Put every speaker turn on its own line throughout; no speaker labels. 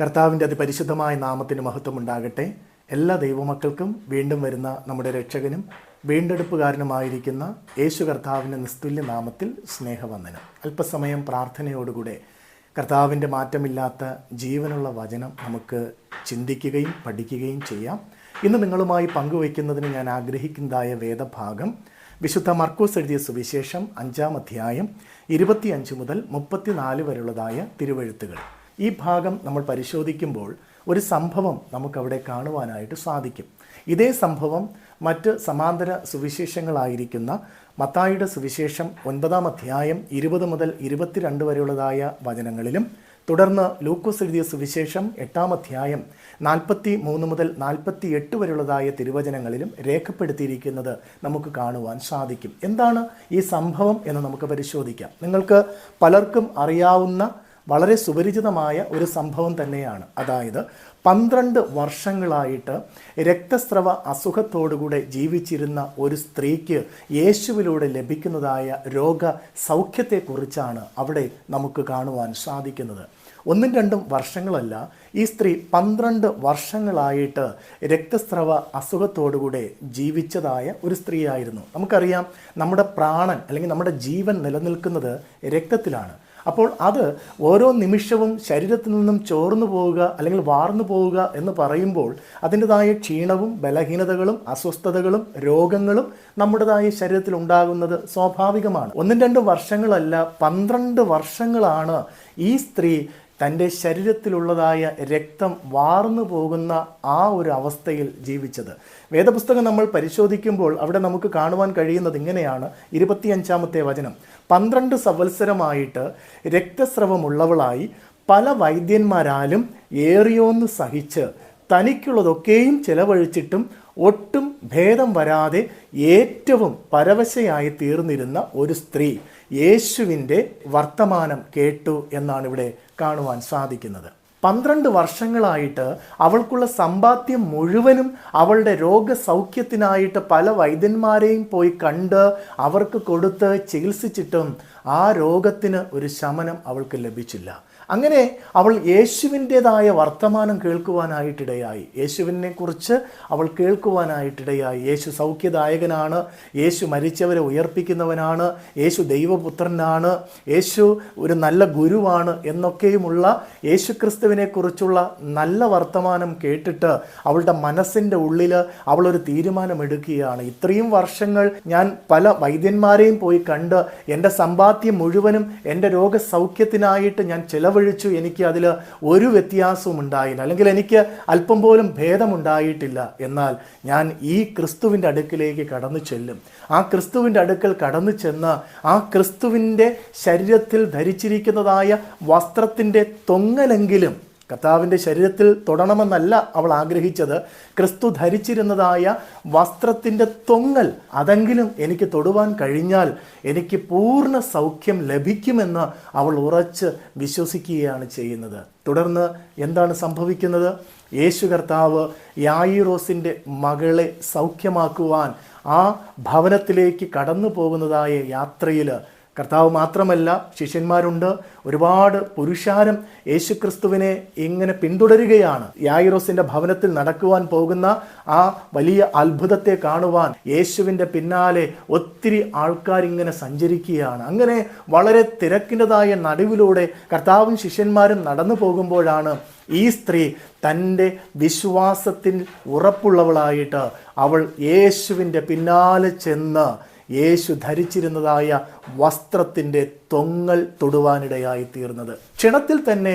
കർത്താവിൻ്റെ അതിപരിശുദ്ധമായ നാമത്തിന് മഹത്വം ഉണ്ടാകട്ടെ. എല്ലാ ദൈവമക്കൾക്കും വീണ്ടും വരുന്ന നമ്മുടെ രക്ഷകനും വീണ്ടെടുപ്പുകാരനുമായിരിക്കുന്ന യേശു കർത്താവിൻ്റെ നിസ്തുല്യ നാമത്തിൽ സ്നേഹവന്ദനം. അല്പസമയം പ്രാർത്ഥനയോടുകൂടെ കർത്താവിൻ്റെ മാറ്റമില്ലാത്ത ജീവനുള്ള വചനം നമുക്ക് ചിന്തിക്കുകയും പഠിക്കുകയും ചെയ്യാം. ഇന്ന് നിങ്ങളുമായി പങ്കുവയ്ക്കുന്നതിന് ഞാൻ ആഗ്രഹിക്കുന്നതായ വേദഭാഗം വിശുദ്ധ മർക്കോസ് എഴുതിയ സുവിശേഷം 5-ാം അധ്യായം 25 മുതൽ 34 വരെയുള്ളതായ തിരുവെഴുത്തുകൾ. ഈ ഭാഗം നമ്മൾ പരിശോധിക്കുമ്പോൾ ഒരു സംഭവം നമുക്കവിടെ കാണുവാനായിട്ട് സാധിക്കും. ഇതേ സംഭവം മറ്റ് സമാന്തര സുവിശേഷങ്ങളായിരിക്കുന്ന മത്തായിയുടെ സുവിശേഷം 9-ാം അധ്യായം 20 മുതൽ 22 വരെയുള്ളതായ വചനങ്ങളിലും, തുടർന്ന് ലൂക്കോസ് എഴുതിയ സുവിശേഷം 8-ാം അധ്യായം 43 മുതൽ 48 വരെയുള്ളതായ തിരുവചനങ്ങളിലും രേഖപ്പെടുത്തിയിരിക്കുന്നത് നമുക്ക് കാണുവാൻ സാധിക്കും. എന്താണ് ഈ സംഭവം എന്ന് നമുക്ക് പരിശോധിക്കാം. നിങ്ങൾക്ക് പലർക്കും അറിയാവുന്ന വളരെ സുപരിചിതമായ ഒരു സംഭവം തന്നെയാണ്. അതായത് 12 വർഷങ്ങളായിട്ട് രക്തസ്രവ അസുഖത്തോടുകൂടെ ജീവിച്ചിരുന്ന ഒരു സ്ത്രീക്ക് യേശുവിലൂടെ ലഭിക്കുന്നതായ രോഗസൗഖ്യത്തെക്കുറിച്ചാണ് അവിടെ നമുക്ക് കാണുവാൻ സാധിക്കുന്നത്. 1-2 വർഷങ്ങളല്ല, ഈ സ്ത്രീ 12 വർഷങ്ങളായിട്ട് രക്തസ്രവ അസുഖത്തോടുകൂടെ ജീവിച്ചതായ ഒരു സ്ത്രീയായിരുന്നു. നമുക്കറിയാം, നമ്മുടെ പ്രാണൻ അല്ലെങ്കിൽ നമ്മുടെ ജീവൻ നിലനിൽക്കുന്നത് രക്തത്തിലാണ്. അപ്പോൾ അത് ഓരോ നിമിഷവും ശരീരത്തിൽ നിന്നും ചോർന്നു പോവുക അല്ലെങ്കിൽ വാർന്നു പോവുക എന്ന് പറയുമ്പോൾ അതിൻ്റെതായ ക്ഷീണവും ബലഹീനതകളും അസ്വസ്ഥതകളും രോഗങ്ങളും നമ്മുടേതായ ശരീരത്തിൽ ഉണ്ടാകുന്നത് സ്വാഭാവികമാണ്. 1-2 വർഷങ്ങളല്ല, 12 വർഷങ്ങളാണ് ഈ സ്ത്രീ തൻ്റെ ശരീരത്തിലുള്ളതായ രക്തം വാർന്നു പോകുന്ന ആ ഒരു അവസ്ഥയിൽ ജീവിച്ചത്. വേദപുസ്തകം നമ്മൾ പരിശോധിക്കുമ്പോൾ അവിടെ നമുക്ക് കാണുവാൻ കഴിയുന്നത് ഇങ്ങനെയാണ്. 25-ാമത്തെ വചനം: 12 സംവത്സരമായിട്ട് രക്തസ്രവമുള്ളവളായി പല വൈദ്യന്മാരാലും ഏറിയോന്ന് സഹിച്ച് തനിക്കുള്ളതൊക്കെയും ചെലവഴിച്ചിട്ടും ഒട്ടും ഭേദം വരാതെ ഏറ്റവും പരവശയായി തീർന്നിരുന്ന ഒരു സ്ത്രീ യേശുവിൻ്റെ വർത്തമാനം കേട്ടു എന്നാണ് ഇവിടെ കാണുവാൻ സാധിക്കുന്നത്. 12 വർഷങ്ങളായിട്ട് അവൾക്കുള്ള സമ്പാദ്യം മുഴുവനും അവളുടെ രോഗസൗഖ്യത്തിനായിട്ട് പല വൈദ്യന്മാരെയും പോയി കണ്ട് അവർക്ക് കൊടുത്ത് ചികിത്സിച്ചിട്ടും ആ രോഗത്തിന് ഒരു ശമനം അവൾക്ക് ലഭിച്ചില്ല. അങ്ങനെ അവൾ യേശുവിൻ്റെതായ വർത്തമാനം കേൾക്കുവാനായിട്ടിടയായി. യേശുവിനെ കുറിച്ച് അവൾ കേൾക്കുവാനായിട്ടിടയായി. യേശു സൗഖ്യദായകനാണ്, യേശു മരിച്ചവരെ ഉയർപ്പിക്കുന്നവനാണ്, യേശു ദൈവപുത്രനാണ്, യേശു ഒരു നല്ല ഗുരുവാണ് എന്നൊക്കെയുമുള്ള യേശുക്രിസ്തുവിനെ കുറിച്ചുള്ള നല്ല വർത്തമാനം കേട്ടിട്ട് അവളുടെ മനസ്സിൻ്റെ ഉള്ളിൽ അവളൊരു തീരുമാനമെടുക്കുകയാണ്. ഇത്രയും വർഷങ്ങൾ ഞാൻ പല വൈദ്യന്മാരെയും പോയി കണ്ട് എൻ്റെ സമ്പാദ്യം മുഴുവനും എൻ്റെ രോഗസൗഖ്യത്തിനായിട്ട് ഞാൻ ചെലവഴിച്ചു. എനിക്ക് അതിൽ ഒരു വ്യത്യാസവും ഉണ്ടായില്ല, അല്ലെങ്കിൽ എനിക്ക് അല്പം പോലും ഭേദമുണ്ടായിട്ടില്ല. എന്നാൽ ഞാൻ ഈ ക്രിസ്തുവിൻ്റെ അടുക്കിലേക്ക് കടന്നു ചെല്ലും. ആ ക്രിസ്തുവിൻ്റെ അടുക്കൽ കടന്നു ചെന്ന് ആ ക്രിസ്തുവിൻ്റെ ശരീരത്തിൽ ധരിച്ചിരിക്കുന്നതായ വസ്ത്രത്തിൻ്റെ തൊങ്ങലെങ്കിലും കർത്താവിൻ്റെ ശരീരത്തിൽ തൊടണമെന്നല്ല അവൾ ആഗ്രഹിച്ചത്. ക്രിസ്തു ധരിച്ചിരുന്നതായ വസ്ത്രത്തിൻ്റെ തൊങ്ങൽ അതെങ്കിലും എനിക്ക് തൊടുവാൻ കഴിഞ്ഞാൽ എനിക്ക് പൂർണ്ണ സൗഖ്യം ലഭിക്കുമെന്ന് അവൾ ഉറച്ച് വിശ്വസിക്കുകയാണ് ചെയ്യുന്നത്. തുടർന്ന് എന്താണ് സംഭവിക്കുന്നത്? യേശു കർത്താവ് യായിറോസിൻ്റെ മകളെ സൗഖ്യമാക്കുവാൻ ആ ഭവനത്തിലേക്ക് കടന്നു പോകുന്നതായ യാത്രയിൽ കർത്താവ് മാത്രമല്ല, ശിഷ്യന്മാരുണ്ട്, ഒരുപാട് പുരുഷാരം യേശുക്രിസ്തുവിനെ ഇങ്ങനെ പിന്തുടരുകയാണ്. യായിറോസിന്റെ ഭവനത്തിൽ നടക്കുവാൻ പോകുന്ന ആ വലിയ അത്ഭുതത്തെ കാണുവാൻ യേശുവിൻ്റെ പിന്നാലെ ഒത്തിരി ആൾക്കാരിങ്ങനെ സഞ്ചരിക്കുകയാണ്. അങ്ങനെ വളരെ തിരക്കിൻ്റെതായ നടുവിലൂടെ കർത്താവും ശിഷ്യന്മാരും നടന്നു പോകുമ്പോഴാണ് ഈ സ്ത്രീ തൻ്റെ വിശ്വാസത്തിൽ ഉറപ്പുള്ളവളായിട്ട് അവൾ യേശുവിൻ്റെ പിന്നാലെ ചെന്ന് യേശു ധരിച്ചിരുന്നതായ വസ്ത്രത്തിൻ്റെ തൊങ്ങൽ തൊടുവാനിടയായി തീർന്നത്. ക്ഷണത്തിൽ തന്നെ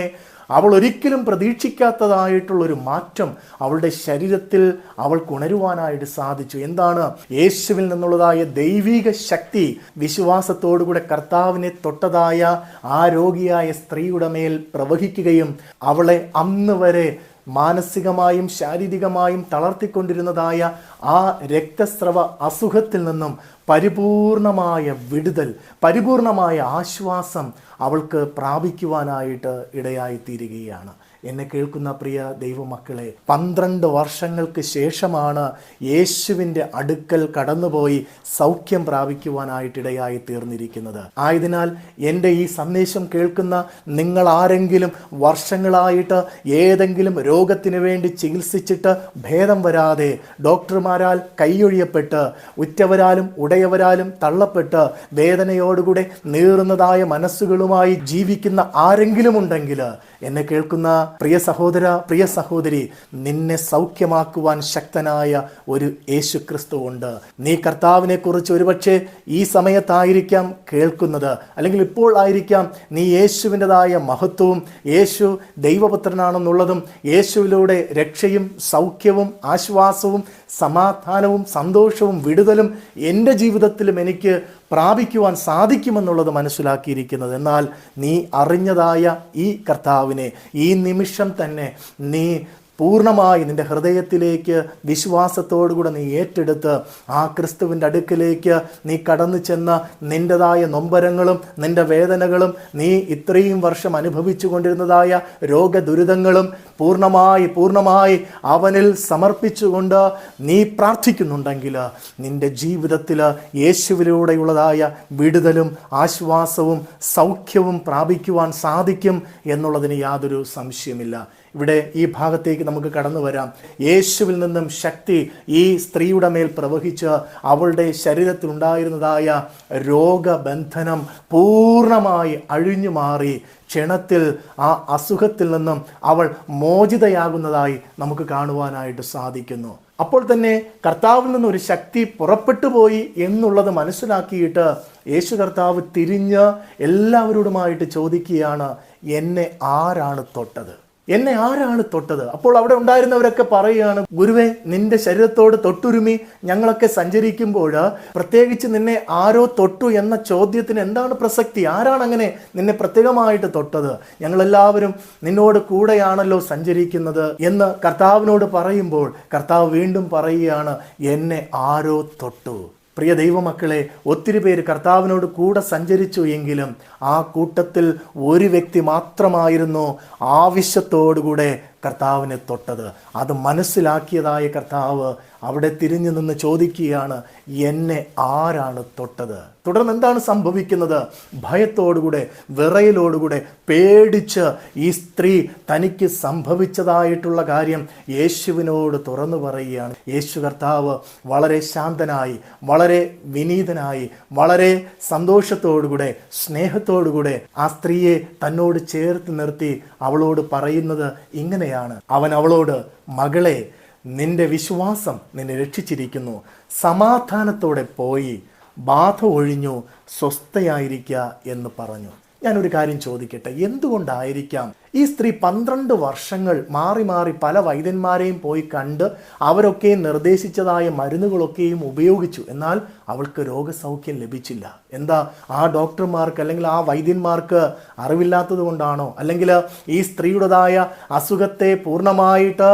അവൾ ഒരിക്കലും പ്രതീക്ഷിക്കാത്തതായിട്ടുള്ളൊരു മാറ്റം അവളുടെ ശരീരത്തിൽ അവൾക്ക് ഉണരുവാനായിട്ട് സാധിച്ചു. എന്താണ്? യേശുവിൽ നിന്നുള്ളതായ ദൈവിക ശക്തി വിശ്വാസത്തോടുകൂടെ കർത്താവിനെ തൊട്ടതായ ആ രോഗിയായ സ്ത്രീയുടെ മേൽ പ്രവഹിക്കുകയും അവളെ അന്ന് വരെ മാനസികമായും ശാരീരികമായും തളർത്തിക്കൊണ്ടിരുന്നതായ ആ രക്തസ്രവ അസുഖത്തിൽ നിന്നും പരിപൂർണമായ വിടുതൽ, പരിപൂർണമായ ആശ്വാസം അവൾക്ക് പ്രാപിക്കുവാനായിട്ട് ഇടയായിത്തീരുകയാണ്. എന്നെ കേൾക്കുന്ന പ്രിയ ദൈവമക്കളെ, 12 വർഷങ്ങൾക്ക് ശേഷമാണ് യേശുവിൻ്റെ അടുക്കൽ കടന്നുപോയി സൗഖ്യം പ്രാപിക്കുവാനായിട്ടിടയായി തീർന്നിരിക്കുന്നത്. ആയതിനാൽ എൻ്റെ ഈ സന്ദേശം കേൾക്കുന്ന നിങ്ങൾ ആരെങ്കിലും വർഷങ്ങളായിട്ട് ഏതെങ്കിലും രോഗത്തിന് വേണ്ടി ചികിത്സിച്ചിട്ട് ഭേദം വരാതെ ഡോക്ടർമാരാൽ കൈയൊഴിയപ്പെട്ട് ഉറ്റവരാലും ഉടയവരാലും തള്ളപ്പെട്ട് വേദനയോടുകൂടെ നീറുന്നതായ മനസ്സുകളുമായി ജീവിക്കുന്ന ആരെങ്കിലും ഉണ്ടെങ്കിൽ എന്നെ കേൾക്കുന്ന പ്രിയ സഹോദര, പ്രിയ സഹോദരി, നിന്നെ സൗഖ്യമാക്കുവാൻ ശക്തനായ ഒരു യേശു ക്രിസ്തു ഉണ്ട്. നീ കർത്താവിനെ കുറിച്ച് ഒരുപക്ഷെ ഈ സമയത്തായിരിക്കാം കേൾക്കുന്നത്, അല്ലെങ്കിൽ ഇപ്പോൾ ആയിരിക്കാം നീ യേശുവിൻ്റെതായ മഹത്വവും യേശു ദൈവപുത്രനാണെന്നുള്ളതും യേശുവിലൂടെ രക്ഷയും സൗഖ്യവും ആശ്വാസവും സമാധാനവും സന്തോഷവും വിടുതലും എൻ്റെ ജീവിതത്തിലും എനിക്ക് പ്രാപിക്കുവാൻ സാധിക്കുമെന്നുള്ളത് മനസ്സിലാക്കിയിരിക്കുന്നത്. എന്നാൽ നീ അറിഞ്ഞതായ ഈ കർത്താവിനെ ഈ നിമിഷം തന്നെ നീ പൂർണ്ണമായി നിൻ്റെ ഹൃദയത്തിലേക്ക് വിശ്വാസത്തോടുകൂടെ നീ ഏറ്റെടുത്ത് ആ ക്രിസ്തുവിൻ്റെ അടുക്കിലേക്ക് നീ കടന്നു ചെന്ന് നിൻ്റെതായ നൊമ്പരങ്ങളും നിൻ്റെ വേദനകളും നീ ഇത്രയും വർഷം അനുഭവിച്ചു കൊണ്ടിരുന്നതായ രോഗദുരിതങ്ങളും പൂർണ്ണമായി അവനിൽ സമർപ്പിച്ചുകൊണ്ട് നീ പ്രാർത്ഥിക്കുന്നുണ്ടെങ്കിൽ നിൻ്റെ ജീവിതത്തിൽ യേശുവിലൂടെയുള്ളതായ വിടുതലും ആശ്വാസവും സൗഖ്യവും പ്രാപിക്കുവാൻ സാധിക്കും എന്നുള്ളതിന് യാതൊരു സംശയമില്ല. ഇവിടെ ഈ ഭാഗത്തേക്ക് നമുക്ക് കടന്നു വരാം. യേശുവിൽ നിന്നും ശക്തി ഈ സ്ത്രീയുടെ മേൽ പ്രവഹിച്ച് അവളുടെ ശരീരത്തിലുണ്ടായിരുന്നതായ രോഗബന്ധനം പൂർണ്ണമായി അഴിഞ്ഞു മാറി ക്ഷണത്തിൽ ആ അസുഖത്തിൽ നിന്നും അവൾ മോചിതയാകുന്നതായി നമുക്ക് കാണുവാനായിട്ട് സാധിക്കുന്നു. അപ്പോൾ തന്നെ കർത്താവിൽ നിന്നൊരു ശക്തി പുറപ്പെട്ടു പോയി എന്നുള്ളത് മനസ്സിലാക്കിയിട്ട് യേശു കർത്താവ് തിരിഞ്ഞ് എല്ലാവരോടുമായിട്ട് ചോദിക്കുകയാണ്, എന്നെ ആരാണ് തൊട്ടത്? എന്നെ ആരാണ് തൊട്ടത്? അപ്പോൾ അവിടെ ഉണ്ടായിരുന്നവരൊക്കെ പറയുകയാണ്, ഗുരുവേ, നിന്റെ ശരീരത്തോട് തൊട്ടുരുമി ഞങ്ങളൊക്കെ സഞ്ചരിക്കുമ്പോൾ പ്രത്യേകിച്ച് നിന്നെ ആരോ തൊട്ടു എന്ന ചോദ്യത്തിന് എന്താണ് പ്രസക്തി? ആരാണ് അങ്ങനെ നിന്നെ പ്രത്യേകമായിട്ട് തൊട്ടത്? ഞങ്ങളെല്ലാവരും നിന്നോട് കൂടെയാണല്ലോ സഞ്ചരിക്കുന്നത് എന്ന് കർത്താവിനോട് പറയുമ്പോൾ കർത്താവ് വീണ്ടും പറയുകയാണ്, എന്നെ ആരോ തൊട്ടു. പ്രിയ ദൈവമക്കളെ, ഒത്തിരി പേര് കർത്താവിനോട് കൂടെ സഞ്ചരിച്ചു എങ്കിലും ആ കൂട്ടത്തിൽ ഒരു വ്യക്തി മാത്രമായിരുന്നു ആവശ്യത്തോടുകൂടെ കർത്താവിനെ തൊട്ടത്. അത് മനസ്സിലാക്കിയതായ കർത്താവ് അവിടെ തിരിഞ്ഞു നിന്ന് ചോദിക്കുകയാണ്, എന്നെ ആരാണ് തൊട്ടത്? തുടർന്ന് എന്താണ് സംഭവിക്കുന്നത്? ഭയത്തോടുകൂടെ വിറയലോടുകൂടെ പേടിച്ച് ഈ സ്ത്രീ തനിക്ക് സംഭവിച്ചതായിട്ടുള്ള കാര്യം യേശുവിനോട് തുറന്നു പറയുകയാണ്. യേശു കർത്താവ് വളരെ ശാന്തനായി, വളരെ വിനീതനായി, വളരെ സന്തോഷത്തോടുകൂടെ സ്നേഹത്തോടുകൂടെ ആ സ്ത്രീയെ തന്നോട് ചേർത്ത് നിർത്തി അവളോട് പറയുന്നത് ഇങ്ങനെയാണ്. അവൻ അവളോട്, മകളെ, നിന്റെ വിശ്വാസം നിന്നെ രക്ഷിച്ചിരിക്കുന്നു, സമാധാനത്തോടെ പോയി ബാധ ഒഴിഞ്ഞു സ്വസ്ഥയായിരിക്കുക എന്ന് പറഞ്ഞു. ഞാനൊരു കാര്യം ചോദിക്കട്ടെ, എന്തുകൊണ്ടായിരിക്കാം ഈ സ്ത്രീ 12 വർഷങ്ങൾ മാറി മാറി പല വൈദ്യന്മാരെയും പോയി കണ്ട് അവരൊക്കെ നിർദ്ദേശിച്ചതായ മരുന്നുകളൊക്കെയും ഉപയോഗിച്ചു, എന്നാൽ അവൾക്ക് രോഗസൗഖ്യം ലഭിച്ചില്ല? എന്താ, ആ ഡോക്ടർമാർക്ക് അല്ലെങ്കിൽ ആ വൈദ്യന്മാർക്ക് അറിവില്ലാത്തത് കൊണ്ടാണോ? അല്ലെങ്കിൽ ഈ സ്ത്രീയുടേതായ അസുഖത്തെ പൂർണ്ണമായിട്ട്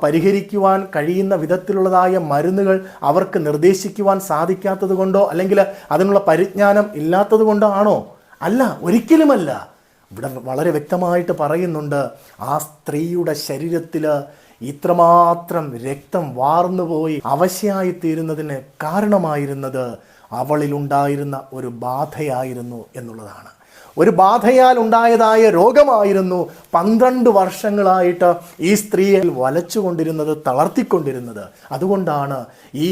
പരിഹരിക്കുവാൻ കഴിയുന്ന വിധത്തിലുള്ളതായ മരുന്നുകൾ അവർക്ക് നിർദ്ദേശിക്കുവാൻ സാധിക്കാത്തത് കൊണ്ടോ, അല്ലെങ്കിൽ അതിനുള്ള പരിജ്ഞാനം ഇല്ലാത്തത് കൊണ്ടോ ആണോ? അല്ല, ഒരിക്കലുമല്ല. ഇവിടെ വളരെ വ്യക്തമായിട്ട് പറയുന്നുണ്ട്, ആ സ്ത്രീയുടെ ശരീരത്തിൽ ഇത്രമാത്രം രക്തം വാർന്നുപോയി അവശയായിത്തീരുന്നതിന് കാരണമായിരുന്നത് അവളിലുണ്ടായിരുന്ന ഒരു ബാധയായിരുന്നു എന്നുള്ളതാണ്. ഒരു ബാധയാൽ ഉണ്ടായതായ രോഗമായിരുന്നു 12 വർഷങ്ങളായിട്ട് ഈ സ്ത്രീയെ വലച്ചുകൊണ്ടിരുന്നത്, തളർത്തിക്കൊണ്ടിരുന്നത്. അതുകൊണ്ടാണ് ഈ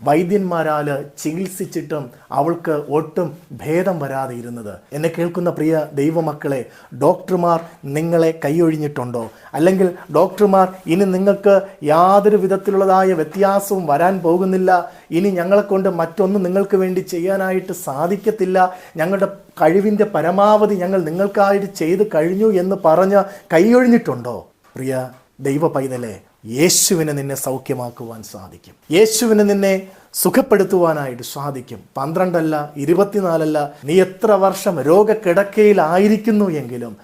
വൈദ്യന്മാരാൽ ചികിത്സിച്ചിട്ടും അവൾക്ക് ഒട്ടും ഭേദം വരാതെ ഇരുന്നത്. എന്നെ കേൾക്കുന്ന പ്രിയ ദൈവമക്കളെ, ഡോക്ടർമാർ നിങ്ങളെ കൈയൊഴിഞ്ഞിട്ടുണ്ടോ? അല്ലെങ്കിൽ ഡോക്ടർമാർ ഇനി നിങ്ങൾക്ക് യാതൊരു വിധത്തിലുള്ളതായ വ്യത്യാസവും വരാൻ പോകുന്നില്ല, ഇനി ഞങ്ങളെ കൊണ്ട് മറ്റൊന്നും നിങ്ങൾക്ക് വേണ്ടി ചെയ്യാനായിട്ട് സാധിക്കത്തില്ല, ഞങ്ങളുടെ കഴിവിൻ്റെ പരമാവധി ഞങ്ങൾ നിങ്ങൾക്കായിട്ട് ചെയ്ത് കഴിഞ്ഞു എന്ന് പറഞ്ഞ് കൈയൊഴിഞ്ഞിട്ടുണ്ടോ? പ്രിയ ദൈവ പൈതലെ, യേശുവിന് നിന്നെ സൗഖ്യമാക്കുവാൻ സാധിക്കും. യേശുവിന് നിന്നെ സുഖപ്പെടുത്തുവാനായിട്ട് സാധിക്കും. 12 അല്ല, 24 അല്ല, നീ എത്ര വർഷം രോഗക്കിടക്കയിലായിരിക്കുന്നു എങ്കിലും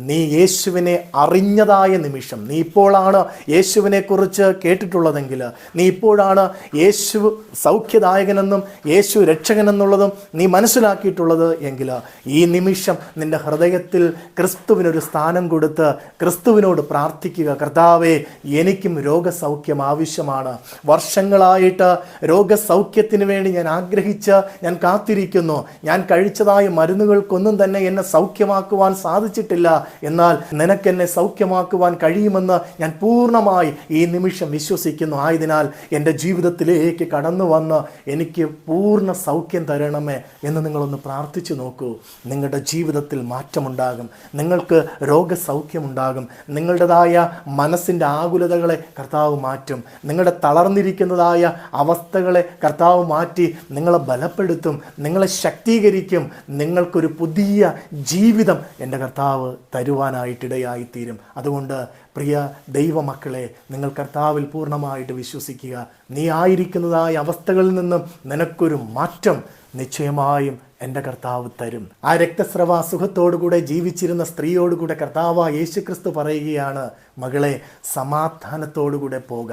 നീ യേശുവിനെ അറിഞ്ഞതായ നിമിഷം, നീ ഇപ്പോഴാണ് യേശുവിനെ കുറിച്ച് കേട്ടിട്ടുള്ളതെങ്കിൽ, നീ ഇപ്പോഴാണ് യേശു സൗഖ്യദായകനെന്നും യേശു രക്ഷകനെന്നുള്ളതും നീ മനസ്സിലാക്കിയിട്ടുള്ളത് എങ്കിൽ, ഈ നിമിഷം നിൻ്റെ ഹൃദയത്തിൽ ക്രിസ്തുവിനൊരു സ്ഥാനം കൊടുത്ത് ക്രിസ്തുവിനോട് പ്രാർത്ഥിക്കുക. കർത്താവേ, എനിക്കും രോഗസൗഖ്യം ആവശ്യമാണ്. വർഷങ്ങളായിട്ട് രോഗസൗഖ്യത്തിന് വേണ്ടി ഞാൻ ആഗ്രഹിച്ച് ഞാൻ കാത്തിരിക്കുന്നു. ഞാൻ കഴിച്ചതായ മരുന്നുകൾക്കൊന്നും തന്നെ എന്നെ സൗഖ്യമാക്കുവാൻ സാധിച്ചിട്ടില്ല. എന്നാൽ നിനക്കെന്നെ സൗഖ്യമാക്കുവാൻ കഴിയുമെന്ന് ഞാൻ പൂർണ്ണമായി ഈ നിമിഷം വിശ്വസിക്കുന്നു. ആയതിനാൽ എൻ്റെ ജീവിതത്തിലേക്ക് കടന്നു വന്ന് എനിക്ക് പൂർണ്ണ സൗഖ്യം തരണമേ എന്ന് നിങ്ങളൊന്ന് പ്രാർത്ഥിച്ചു നോക്കൂ. നിങ്ങളുടെ ജീവിതത്തിൽ മാറ്റമുണ്ടാകും, നിങ്ങൾക്ക് രോഗസൗഖ്യമുണ്ടാകും. നിങ്ങളുടേതായ മനസ്സിൻ്റെ ആകുലതകളെ കർത്താവ് മാറ്റും. നിങ്ങളുടെ തളർന്നിരിക്കുന്നതായ അവസ്ഥകളെ കർത്താവ് മാറ്റി നിങ്ങളെ ബലപ്പെടുത്തും, നിങ്ങളെ ശക്തീകരിക്കും. നിങ്ങൾക്കൊരു പുതിയ ജീവിതം എൻ്റെ കർത്താവ് തരുവാനായിട്ടിടയായിത്തീരും. അതുകൊണ്ട് പ്രിയ ദൈവമക്കളെ, നിങ്ങൾ കർത്താവിൽ പൂർണ്ണമായിട്ട് വിശ്വസിക്കുക. നീ ആയിരിക്കുന്നതായ അവസ്ഥകളിൽ നിന്നും നിനക്കൊരു മാറ്റം നിശ്ചയമായും എൻ്റെ കർത്താവ് തരും. ആ രക്തസ്രവാസുഖത്തോടുകൂടെ ജീവിച്ചിരുന്ന സ്ത്രീയോടുകൂടെ കർത്താവ് യേശുക്രിസ്തു പറയുകയാണ്, മകളെ, സമാധാനത്തോടുകൂടെ പോക,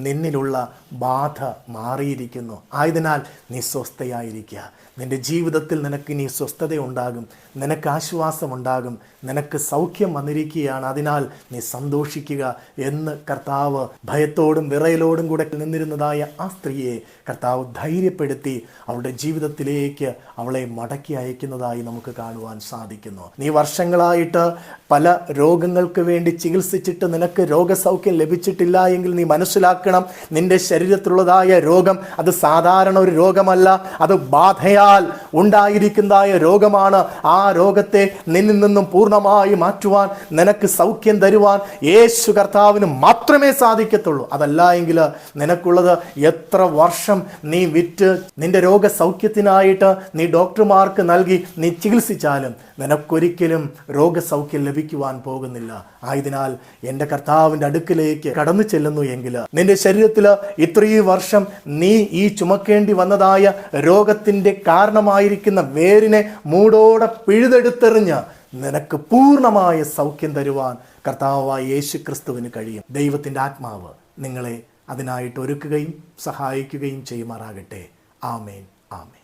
നിന്നിലുള്ള ബാധ മാറിയിരിക്കുന്നു. ആയതിനാൽ നീ സ്വസ്ഥയായിരിക്കുക. നിൻ്റെ ജീവിതത്തിൽ നിനക്ക് ഇനി സ്വസ്ഥതയുണ്ടാകും, നിനക്ക് ആശ്വാസമുണ്ടാകും, നിനക്ക് സൗഖ്യം വന്നിരിക്കുകയാണ്. അതിനാൽ നീ സന്തോഷിക്കുക എന്ന് കർത്താവ് ഭയത്തോടും വിറയലോടും കൂടെ നിന്നിരുന്നതായ ആ സ്ത്രീയെ കർത്താവ് ധൈര്യപ്പെടുത്തി അവളുടെ ജീവിതത്തിലേക്ക് അവളെ മടക്കി അയക്കുന്നതായി നമുക്ക് കാണുവാൻ സാധിക്കുന്നു. നീ വർഷങ്ങളായിട്ട് പല രോഗങ്ങൾക്ക് വേണ്ടി ചികിത്സിച്ചിട്ട് നിനക്ക് രോഗസൗഖ്യം ലഭിച്ചിട്ടില്ല എങ്കിൽ നീ മനസ്സിലാക്കണം, നിന്റെ ശരീരത്തിലുള്ളതായ രോഗം അത് സാധാരണ ഒരു രോഗമല്ല, അത് ബാധയാൽ ഉണ്ടായിരിക്കുന്നതായ രോഗമാണ്. ആ രോഗത്തെ നിന്നിൽ നിന്നും പൂർണ്ണമായി മാറ്റുവാൻ, നിനക്ക് സൗഖ്യം തരുവാൻ യേശു കർത്താവിന് മാത്രമേ സാധിക്കത്തുള്ളൂ. അതല്ല എങ്കിൽ നിനക്കുള്ളത് എത്ര വർഷം നീ വിറ്റ് നിന്റെ രോഗസൗഖ്യത്തിനായിട്ട് നീ ഡോക്ടർമാർക്ക് നൽകി നീ ചികിത്സിച്ചാലും നിനക്കൊരിക്കലും രോഗസൗഖ്യം ലഭിക്കുവാൻ പോകുന്നില്ല. ആയതിനാൽ എൻ്റെ കർത്താവിൻ്റെ അടുക്കിലേക്ക് കടന്നു ചെല്ലുന്നു എങ്കിൽ നിന്റെ ശരീരത്തിൽ ഇത്രയും വർഷം നീ ഈ ചുമക്കേണ്ടി വന്നതായ രോഗത്തിൻ്റെ കാരണമായിരിക്കുന്ന വേരിനെ മൂടോടെ പിഴുതെടുത്തെറിഞ്ഞ് നിനക്ക് പൂർണ്ണമായ സൗഖ്യം തരുവാൻ കർത്താവായ യേശു ക്രിസ്തുവിന് കഴിയും. ദൈവത്തിൻ്റെ ആത്മാവ് നിങ്ങളെ അതിനായിട്ട് ഒരുക്കുകയും സഹായിക്കുകയും ചെയ്യുമാറാകട്ടെ. ആമേൻ, ആമേൻ.